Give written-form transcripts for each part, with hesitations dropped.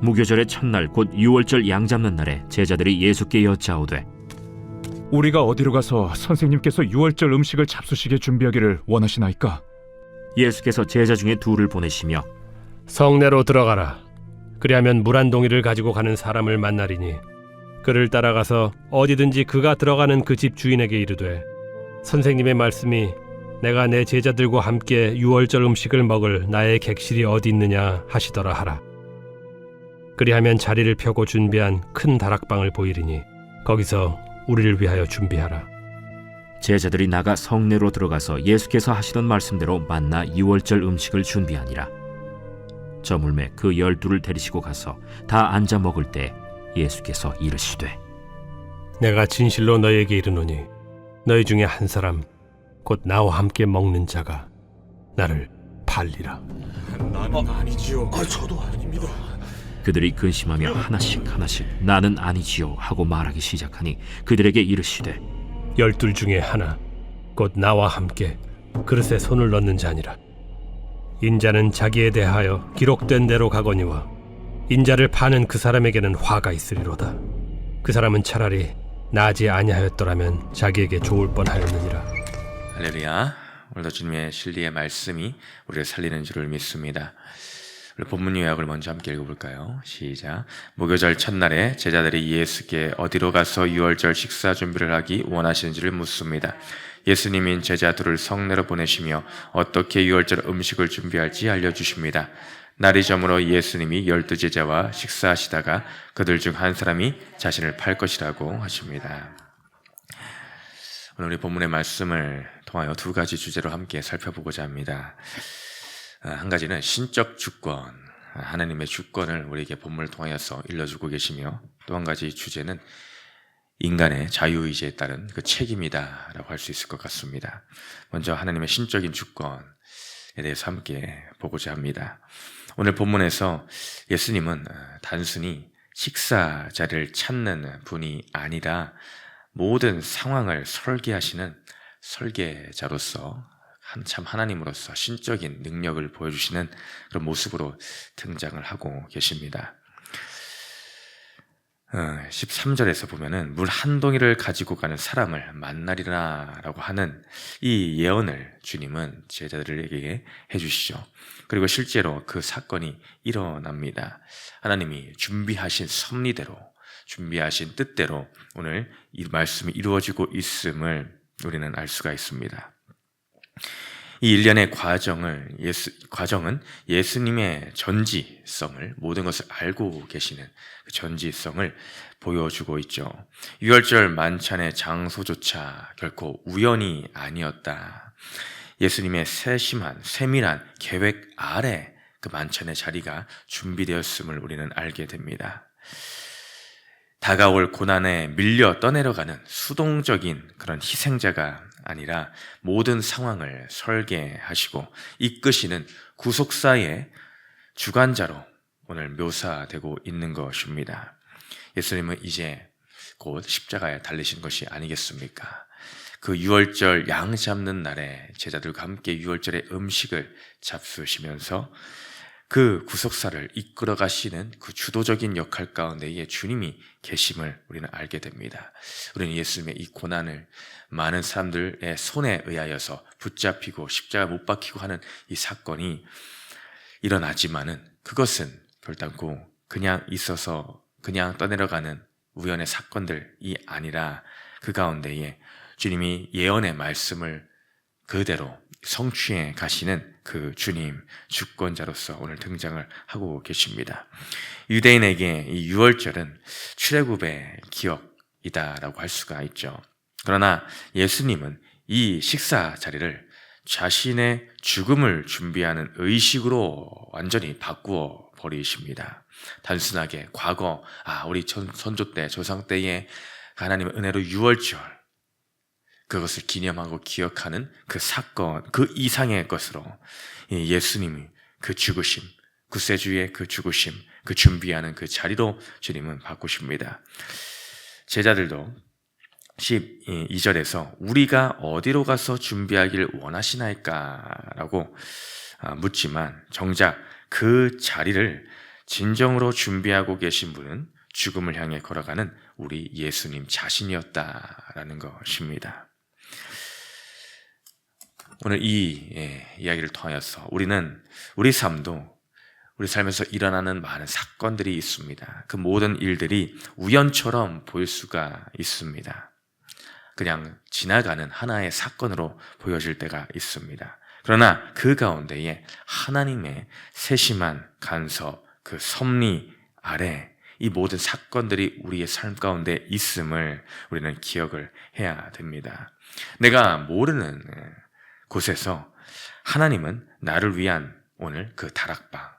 무교절의 첫날 곧 유월절 양 잡는 날에 제자들이 예수께 여짜오되 우리가 어디로 가서 선생님께서 유월절 음식을 잡수시게 준비하기를 원하시나이까? 예수께서 제자 중에 둘을 보내시며 성내로 들어가라. 그리하면 물 한 동이를 가지고 가는 사람을 만나리니 그를 따라가서 어디든지 그가 들어가는 그 집 주인에게 이르되 선생님의 말씀이 내가 내 제자들과 함께 유월절 음식을 먹을 나의 객실이 어디 있느냐 하시더라 하라. 그리하면 자리를 펴고 준비한 큰 다락방을 보이리니 거기서 우리를 위하여 준비하라. 제자들이 나가 성내로 들어가서 예수께서 하시던 말씀대로 만나 유월절 음식을 준비하니라. 저물매 그 12를 데리시고 가서 다 앉아 먹을 때 예수께서 이르시되 내가 진실로 너희에게 이르노니 너희 중에 한 사람 곧 나와 함께 먹는 자가 나를 팔리라. 나는 아니지요. 저도 아닙니다. 그들이 근심하며 하나씩 나는 아니지요 하고 말하기 시작하니 그들에게 이르시되 12 중에 하나 곧 나와 함께 그릇에 손을 넣는 자니라. 인자는 자기에 대하여 기록된 대로 가거니와 인자를 파는 그 사람에게는 화가 있으리로다. 그 사람은 차라리 나지 아니하였더라면 자기에게 좋을 뻔하였느니라. 할렐루야. 오늘도 주님의 진리의 말씀이 우리를 살리는 줄을 믿습니다. 우리 본문 요약을 먼저 함께 읽어볼까요? 시작. 무교절 첫날에 제자들이 예수께 어디로 가서 유월절 식사 준비를 하기 원하시는지를 묻습니다. 예수님인 제자 둘을 성내로 보내시며 어떻게 유월절 음식을 준비할지 알려주십니다. 날이 저물어 예수님이 12제자와 식사하시다가 그들 중 한 사람이 자신을 팔 것이라고 하십니다. 오늘 우리 본문의 말씀을 통하여 두 가지 주제로 함께 살펴보고자 합니다. 한 가지는 신적 주권, 하나님의 주권을 우리에게 본문을 통하여서 일러주고 계시며, 또 한 가지 주제는 인간의 자유의지에 따른 그 책임이다 라고 할 수 있을 것 같습니다. 먼저 하나님의 신적인 주권에 대해서 함께 보고자 합니다. 오늘 본문에서 예수님은 단순히 식사 자리를 찾는 분이 아니라 모든 상황을 설계하시는 설계자로서 참 하나님으로서 신적인 능력을 보여주시는 그런 모습으로 등장을 하고 계십니다. 13절에서 보면은 물 한 동이를 가지고 가는 사람을 만나리라 라고 하는 이 예언을 주님은 제자들에게 해주시죠. 그리고 실제로 그 사건이 일어납니다. 하나님이 준비하신 섭리대로, 준비하신 뜻대로 오늘 이 말씀이 이루어지고 있음을 우리는 알 수가 있습니다. 이 일련의 과정은 예수님의 전지성을, 모든 것을 알고 계시는 그 전지성을 보여주고 있죠. 유월절 만찬의 장소조차 결코 우연이 아니었다. 예수님의 세밀한 계획 아래 그 만찬의 자리가 준비되었음을 우리는 알게 됩니다. 다가올 고난에 밀려 떠내려가는 수동적인 그런 희생자가 아니라 모든 상황을 설계하시고 이끄시는 구속사의 주관자로 오늘 묘사되고 있는 것입니다. 예수님은 이제 곧 십자가에 달리신 것이 아니겠습니까? 그 유월절 양 잡는 날에 제자들과 함께 유월절의 음식을 잡수시면서 그 구속사를 이끌어 가시는 그 주도적인 역할 가운데에 주님이 계심을 우리는 알게 됩니다. 우리는 예수님의 이 고난을 많은 사람들의 손에 의하여서 붙잡히고 십자가 못 박히고 하는 이 사건이 일어나지만은 그것은 결단코 그냥 있어서 그냥 떠내려가는 우연의 사건들이 아니라 그 가운데에 주님이 예언의 말씀을 그대로 성취해 가시는 그 주님, 주권자로서 오늘 등장을 하고 계십니다. 유대인에게 이 유월절은 출애굽의 기억이다라고 할 수가 있죠. 그러나 예수님은 이 식사 자리를 자신의 죽음을 준비하는 의식으로 완전히 바꾸어 버리십니다. 단순하게 과거, 우리 선조 때, 조상 때에 하나님의 은혜로 유월절, 그것을 기념하고 기억하는 그 사건, 그 이상의 것으로 예수님이 그 죽으심, 구세주의 그 죽으심, 그 준비하는 그 자리로 주님은 바꾸십니다. 제자들도 12절에서 우리가 어디로 가서 준비하길 원하시나이까? 라고 묻지만 정작 그 자리를 진정으로 준비하고 계신 분은 죽음을 향해 걸어가는 우리 예수님 자신이었다라는 것입니다. 오늘 이 이야기를 통하여서 우리는 우리 삶에서 일어나는 많은 사건들이 있습니다. 그 모든 일들이 우연처럼 보일 수가 있습니다. 그냥 지나가는 하나의 사건으로 보여질 때가 있습니다. 그러나 그 가운데에 하나님의 세심한 간섭, 그 섭리 아래 이 모든 사건들이 우리의 삶 가운데 있음을 우리는 기억을 해야 됩니다. 내가 모르는 곳에서 하나님은 나를 위한 오늘 그 다락방,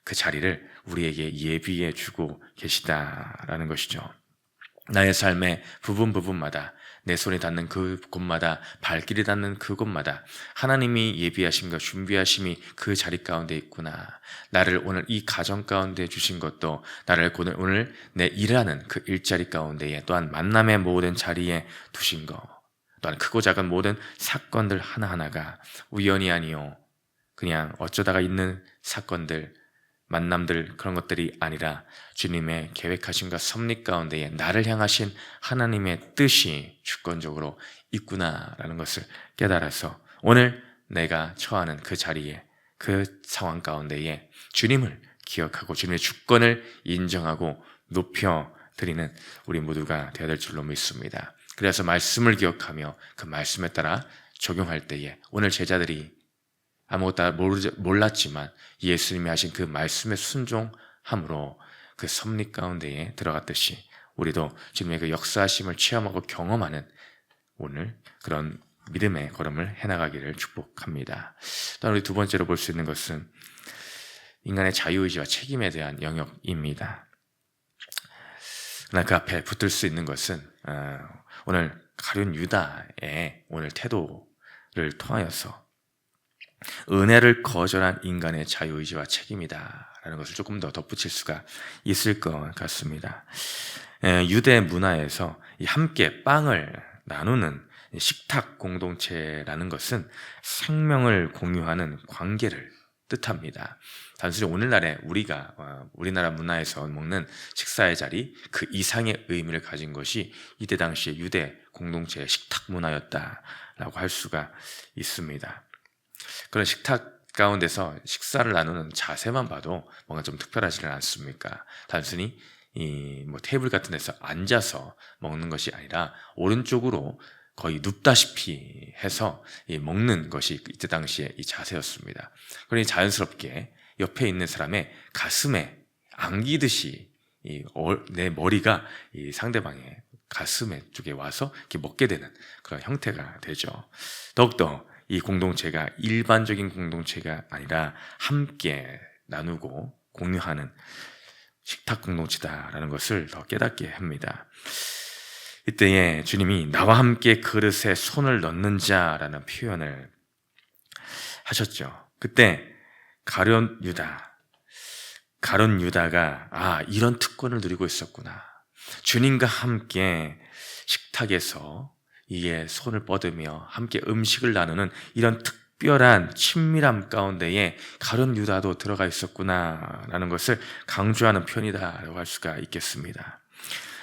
그 자리를 우리에게 예비해 주고 계시다라는 것이죠. 나의 삶의 부분마다 내 손이 닿는 그곳마다, 발길이 닿는 그곳마다 하나님이 예비하심과 준비하심이 그 자리 가운데 있구나. 나를 오늘 이 가정 가운데 주신 것도, 나를 오늘 내 일하는 그 일자리 가운데에, 또한 만남의 모든 자리에 두신 것, 또한 크고 작은 모든 사건들 하나하나가 우연이 아니요, 그냥 어쩌다가 있는 사건들, 만남들, 그런 것들이 아니라 주님의 계획하심과 섭리 가운데에 나를 향하신 하나님의 뜻이 주권적으로 있구나라는 것을 깨달아서 오늘 내가 처하는 그 자리에, 그 상황 가운데에 주님을 기억하고 주님의 주권을 인정하고 높여드리는 우리 모두가 되어야 될 줄로 믿습니다. 그래서 말씀을 기억하며 그 말씀에 따라 적용할 때에 오늘 제자들이 아무것도 몰랐지만 예수님이 하신 그 말씀에 순종함으로 그 섭리 가운데에 들어갔듯이 우리도 주님의 그 역사하심을 체험하고 경험하는 오늘 그런 믿음의 걸음을 해나가기를 축복합니다. 또한 우리 두 번째로 볼 수 있는 것은 인간의 자유의지와 책임에 대한 영역입니다. 그러나 그 앞에 붙들 수 있는 것은 오늘 가룟 유다의 오늘 태도를 통하여서 은혜를 거절한 인간의 자유의지와 책임이다 라는 것을 조금 더 덧붙일 수가 있을 것 같습니다. 유대 문화에서 함께 빵을 나누는 식탁 공동체라는 것은 생명을 공유하는 관계를 뜻합니다. 단순히 오늘날의 우리나라 문화에서 먹는 식사의 자리, 그 이상의 의미를 가진 것이 이때 당시의 유대 공동체의 식탁 문화였다라고 할 수가 있습니다. 그런 식탁 가운데서 식사를 나누는 자세만 봐도 뭔가 좀 특별하지는 않습니까? 단순히 테이블 같은 데서 앉아서 먹는 것이 아니라 오른쪽으로 거의 눕다시피 해서 먹는 것이 이때 당시의 이 자세였습니다. 그러니 자연스럽게 옆에 있는 사람의 가슴에 안기듯이 내 머리가 이 상대방의 가슴에 쪽에 와서 이렇게 먹게 되는 그런 형태가 되죠. 더욱더 이 공동체가 일반적인 공동체가 아니라 함께 나누고 공유하는 식탁 공동체다라는 것을 더 깨닫게 합니다. 이때에 주님이 나와 함께 그릇에 손을 넣는 자라는 표현을 하셨죠. 그때 가룟 유다가 이런 특권을 누리고 있었구나. 주님과 함께 식탁에서 이에 손을 뻗으며 함께 음식을 나누는 이런 특별한 친밀함 가운데에 가룟 유다도 들어가 있었구나라는 것을 강조하는 표현이다라고 할 수가 있겠습니다.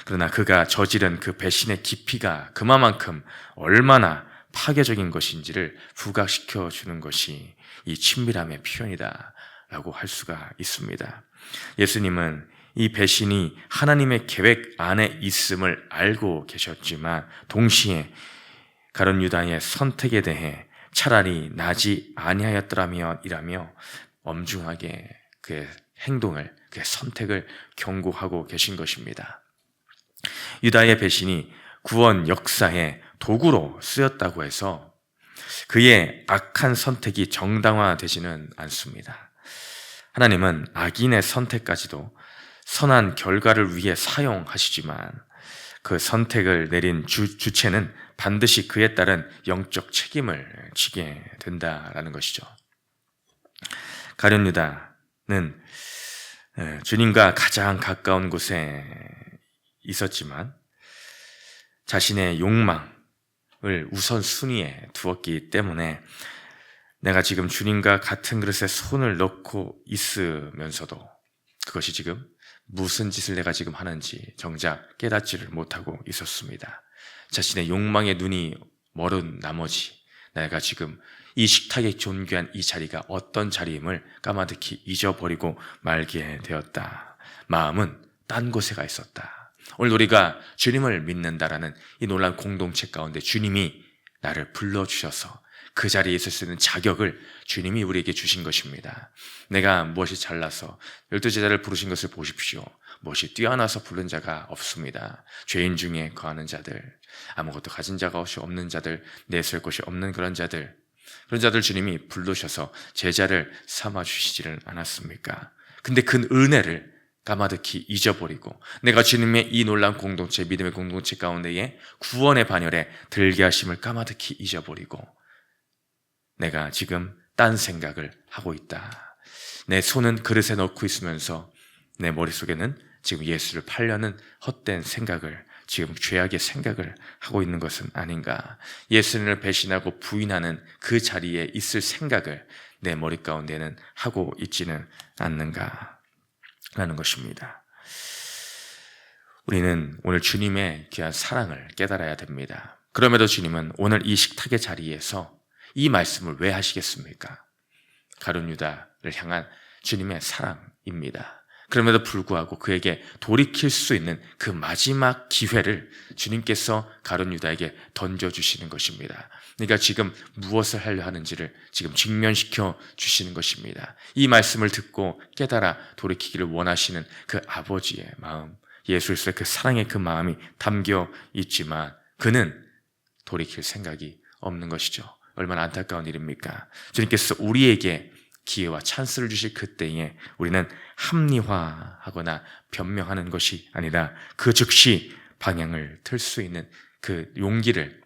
그러나 그가 저지른 그 배신의 깊이가 그만큼 얼마나 파괴적인 것인지를 부각시켜 주는 것이 이 친밀함의 표현이다라고 할 수가 있습니다. 예수님은 이 배신이 하나님의 계획 안에 있음을 알고 계셨지만 동시에 가룟 유다의 선택에 대해 차라리 나지 아니하였더라면이라며 엄중하게 그의 행동을, 그의 선택을 경고하고 계신 것입니다. 유다의 배신이 구원 역사의 도구로 쓰였다고 해서 그의 악한 선택이 정당화되지는 않습니다. 하나님은 악인의 선택까지도 선한 결과를 위해 사용하시지만 그 선택을 내린 주체는 반드시 그에 따른 영적 책임을 지게 된다라는 것이죠. 가룟 유다는 주님과 가장 가까운 곳에 있었지만 자신의 욕망을 우선순위에 두었기 때문에 내가 지금 주님과 같은 그릇에 손을 넣고 있으면서도 그것이 지금 무슨 짓을 내가 지금 하는지 정작 깨닫지를 못하고 있었습니다. 자신의 욕망의 눈이 멀은 나머지 내가 지금 이 식탁에 존귀한 이 자리가 어떤 자리임을 까마득히 잊어버리고 말게 되었다. 마음은 딴 곳에 가 있었다. 오늘 우리가 주님을 믿는다라는 이 놀라운 공동체 가운데 주님이 나를 불러주셔서 그 자리에 있을 수 있는 자격을 주님이 우리에게 주신 것입니다. 내가 무엇이 잘나서 12제자를 부르신 것을 보십시오. 무엇이 뛰어나서 부른 자가 없습니다. 죄인 중에 거하는 자들, 아무것도 가진 자가 없는 자들, 내세울 것이 없는 그런 자들 주님이 부르셔서 제자를 삼아주시지를 않았습니까? 근데 그 은혜를 까마득히 잊어버리고 내가 주님의 이 놀라운 공동체, 믿음의 공동체 가운데에 구원의 반열에 들게 하심을 까마득히 잊어버리고 내가 지금 딴 생각을 하고 있다. 내 손은 그릇에 넣고 있으면서 내 머릿속에는 지금 예수를 팔려는 헛된 생각을, 지금 죄악의 생각을 하고 있는 것은 아닌가. 예수님을 배신하고 부인하는 그 자리에 있을 생각을 내 머리 가운데는 하고 있지는 않는가 라는 것입니다. 우리는 오늘 주님의 귀한 사랑을 깨달아야 됩니다. 그럼에도 주님은 오늘 이 식탁의 자리에서 이 말씀을 왜 하시겠습니까? 가룟 유다를 향한 주님의 사랑입니다. 그럼에도 불구하고 그에게 돌이킬 수 있는 그 마지막 기회를 주님께서 가룟 유다에게 던져주시는 것입니다. 그러니까 지금 무엇을 하려 하는지를 지금 직면시켜 주시는 것입니다. 이 말씀을 듣고 깨달아 돌이키기를 원하시는 그 아버지의 마음, 예수의 그 사랑의 그 마음이 담겨 있지만 그는 돌이킬 생각이 없는 것이죠. 얼마나 안타까운 일입니까? 주님께서 우리에게 기회와 찬스를 주실 그때에 우리는 합리화하거나 변명하는 것이 아니라 그 즉시 방향을 틀 수 있는 그 용기를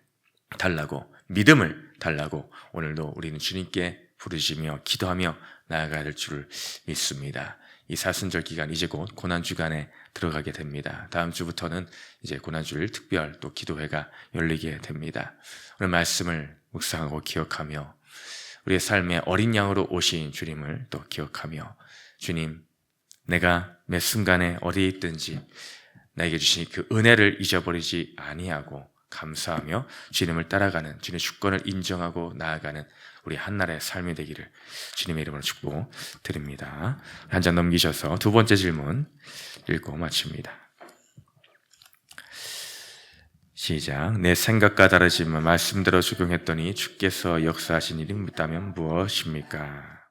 달라고, 믿음을 달라고 오늘도 우리는 주님께 부르짖으며 기도하며 나아가야 될 줄을 믿습니다. 이 사순절 기간 이제 곧 고난주간에 들어가게 됩니다. 다음 주부터는 이제 고난주일 특별 또 기도회가 열리게 됩니다. 오늘 말씀을 묵상하고 기억하며 우리의 삶에 어린 양으로 오신 주님을 또 기억하며 주님, 내가 매 순간에 어디에 있든지 나에게 주신 그 은혜를 잊어버리지 아니하고 감사하며 주님을 따라가는, 주님의 주권을 인정하고 나아가는 우리 한날의 삶이 되기를 주님의 이름으로 축복드립니다. 한 장 넘기셔서 두 번째 질문 읽고 마칩니다. 시작. 내 생각과 다르지만 말씀대로 적용했더니 주께서 역사하신 일이 있다면 무엇입니까?